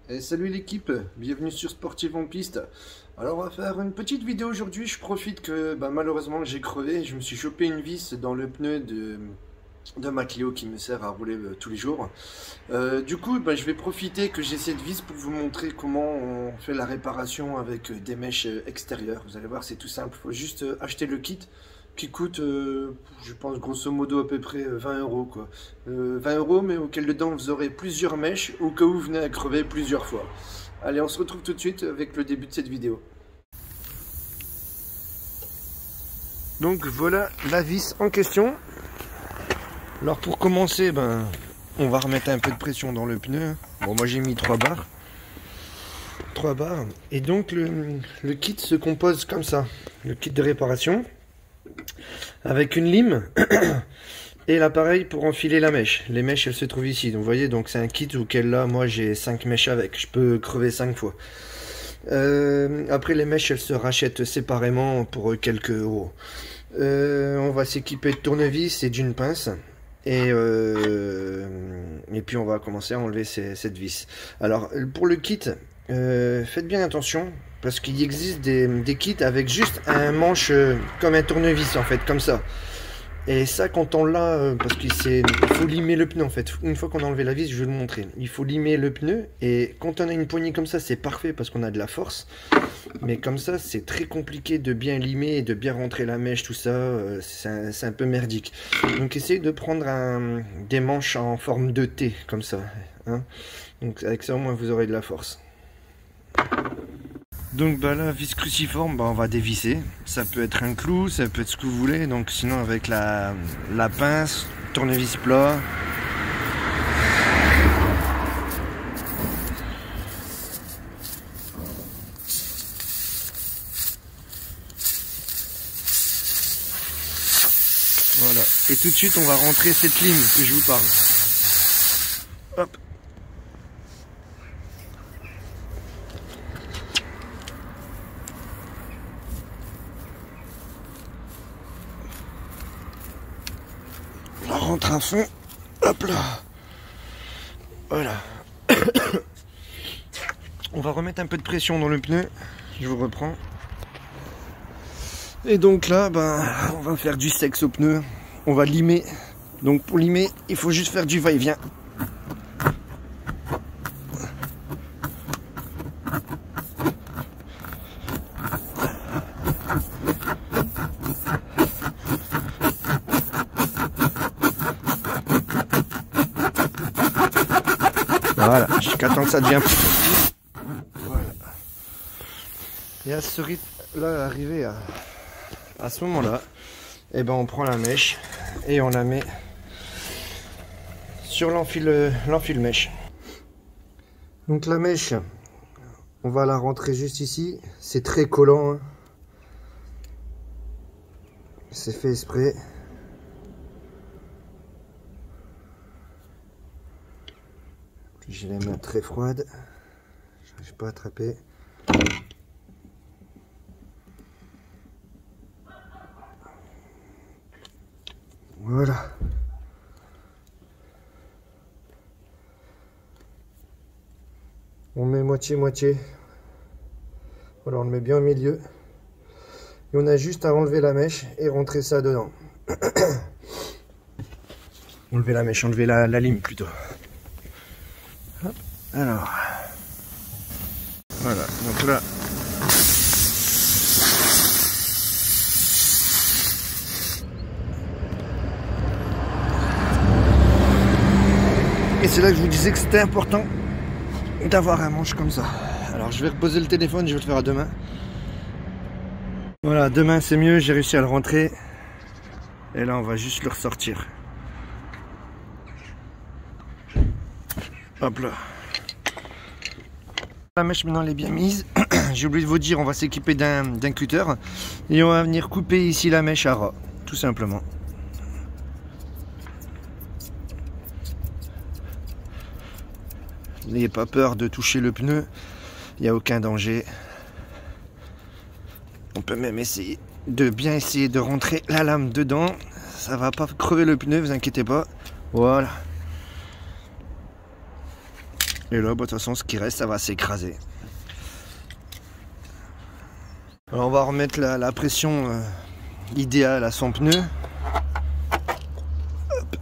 Et salut l'équipe, bienvenue sur Sportive en piste. Alors on va faire une petite vidéo aujourd'hui. Je profite que malheureusement j'ai crevé. Je me suis chopé une vis dans le pneu de ma Clio qui me sert à rouler tous les jours. Du coup je vais profiter que j'ai cette vis pour vous montrer comment on fait la réparation avec des mèches extérieures. Vous allez voir, c'est tout simple, il faut juste acheter le kit qui coûte, je pense grosso modo à peu près 20 € quoi. 20 € mais auquel dedans vous aurez plusieurs mèches au cas où vous venez à crever plusieurs fois. Allez, on se retrouve tout de suite avec le début de cette vidéo. Donc voilà la vis en question. Alors pour commencer, on va remettre un peu de pression dans le pneu. Bon, moi j'ai mis 3 barres. 3 barres. Et donc le kit se compose comme ça. Le kit de réparation. Avec une lime et l'appareil pour enfiler la mèche. Les mèches elles se trouvent ici. Donc vous voyez, donc c'est un kit auquel là moi j'ai 5 mèches avec. Je peux crever 5 fois. Après les mèches elles se rachètent séparément pour quelques euros. On va s'équiper de tournevis et d'une pince. Et puis on va commencer à enlever cette vis. Alors pour le kit, faites bien attention parce qu'il existe des kits avec juste un manche comme un tournevis en fait, comme ça. Et ça quand on l'a, parce qu'il faut limer le pneu en fait. Une fois qu'on a enlevé la vis, je vais vous le montrer. Il faut limer le pneu et quand on a une poignée comme ça, c'est parfait parce qu'on a de la force. Mais comme ça, c'est très compliqué de bien limer et de bien rentrer la mèche, tout ça. C'est un peu merdique. Donc essayez de prendre des manches en forme de T, comme ça. Hein. Donc avec ça, au moins, vous aurez de la force. Donc la vis cruciforme, on va dévisser. Ça peut être un clou, ça peut être ce que vous voulez. Donc sinon avec la pince, tournevis plat. Voilà. Et tout de suite on va rentrer cette lime que je vous parle. Hop. On rentre à fond, hop là, voilà. On va remettre un peu de pression dans le pneu, je vous reprends. Et donc là, on va faire du sexe au pneu, on va limer. Donc pour limer, il faut juste faire du va-et-vient. Voilà, jusqu'à temps que ça devient plus petit. Voilà. Et à ce rythme-là, arrivé à ce moment-là, on prend la mèche et on la met sur l'enfile mèche. Donc la mèche, on va la rentrer juste ici. C'est très collant. Hein. C'est fait exprès. J'ai les mains très froides, je n'arrive pas à attraper. Voilà. On met moitié-moitié. Voilà, on le met bien au milieu. Et on a juste à enlever la mèche et rentrer ça dedans. Enlever la mèche, enlever la lime plutôt. Hop. Alors, voilà, donc là, et c'est là que je vous disais que c'était important d'avoir un manche comme ça. Alors je vais reposer le téléphone, je vais le faire à deux mains. Voilà, demain c'est mieux, j'ai réussi à le rentrer. Et là on va juste le ressortir. Hop là. La mèche maintenant elle est bien mise. J'ai oublié de vous dire, on va s'équiper d'un cutter. Et on va venir couper ici la mèche à ras. Tout simplement. N'ayez pas peur de toucher le pneu. Il n'y a aucun danger. On peut même essayer de rentrer la lame dedans. Ça va pas crever le pneu, vous inquiétez pas. Voilà. Et là, bah, de toute façon, ce qui reste, ça va s'écraser. Alors on va remettre la pression idéale à son pneu. Hop.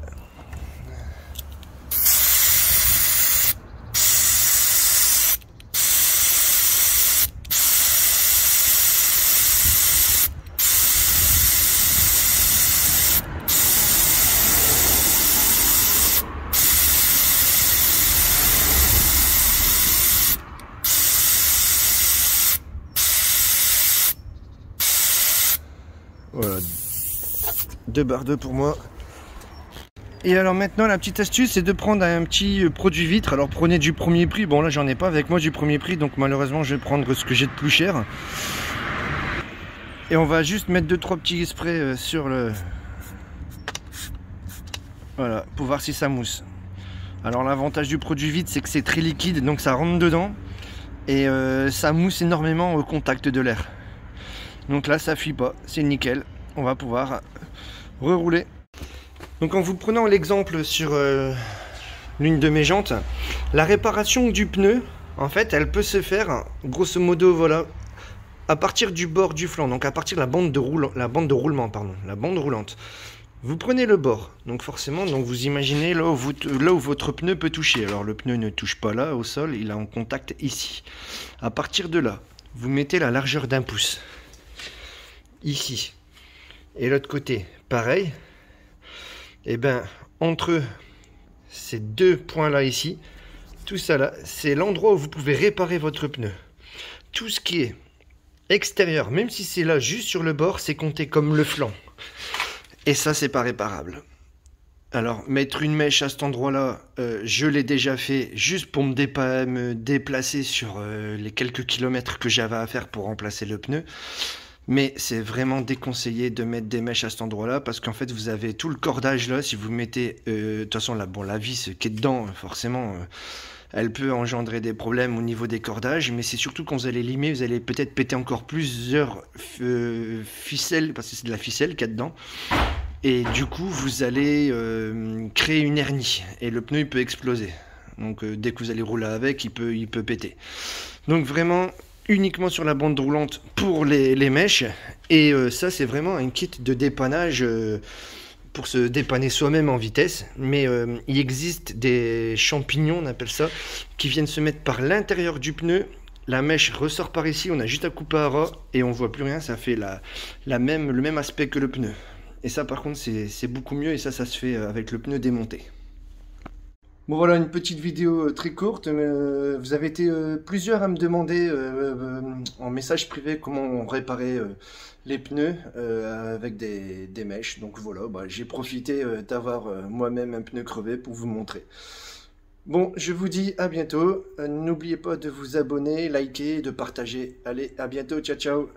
Voilà, 2 barres 2 pour moi. Et alors maintenant la petite astuce c'est de prendre un petit produit vitre. Alors prenez du premier prix, bon là j'en ai pas avec moi du premier prix, donc malheureusement je vais prendre ce que j'ai de plus cher. Et on va juste mettre 2-3 petits sprays sur le... Voilà, pour voir si ça mousse. Alors l'avantage du produit vitre c'est que c'est très liquide, donc ça rentre dedans. Et ça mousse énormément au contact de l'air. Donc là ça fuit pas, c'est nickel. On va pouvoir rerouler. Donc en vous prenant l'exemple sur l'une de mes jantes, la réparation du pneu, en fait, elle peut se faire, grosso modo, voilà, à partir du bord du flanc, donc à partir de la bande de roulement, pardon, la bande roulante. Vous prenez le bord, donc forcément, donc vous imaginez là où votre pneu peut toucher. Alors le pneu ne touche pas là au sol, il est en contact ici. À partir de là, vous mettez la largeur d'1 pouce, ici. Et l'autre côté, pareil. Et bien, entre ces 2 points-là ici, tout ça là, c'est l'endroit où vous pouvez réparer votre pneu. Tout ce qui est extérieur, même si c'est là juste sur le bord, c'est compté comme le flanc. Et ça, c'est pas réparable. Alors, mettre une mèche à cet endroit-là, je l'ai déjà fait juste pour me déplacer sur les quelques kilomètres que j'avais à faire pour remplacer le pneu. Mais c'est vraiment déconseillé de mettre des mèches à cet endroit-là parce qu'en fait vous avez tout le cordage là. Si vous mettez, de toute façon la vis qui est dedans, forcément, elle peut engendrer des problèmes au niveau des cordages. Mais c'est surtout quand vous allez limer, vous allez peut-être péter encore plusieurs ficelles parce que c'est de la ficelle qu'il y a dedans. Et du coup vous allez créer une hernie et le pneu il peut exploser. Donc dès que vous allez rouler avec, il peut péter. Donc vraiment uniquement sur la bande roulante pour les mèches. Et ça c'est vraiment un kit de dépannage pour se dépanner soi-même en vitesse. Mais il existe des champignons, on appelle ça, qui viennent se mettre par l'intérieur du pneu. La mèche ressort par ici, on a juste à couper à ras et on voit plus rien, ça fait le même aspect que le pneu. Et ça par contre c'est beaucoup mieux et ça se fait avec le pneu démonté. Bon voilà une petite vidéo très courte, mais vous avez été plusieurs à me demander en message privé comment on réparait les pneus avec des mèches. Donc voilà, bah, j'ai profité d'avoir moi-même un pneu crevé pour vous montrer. Bon, je vous dis à bientôt. N'oubliez pas de vous abonner, liker et de partager. Allez, à bientôt, ciao ciao.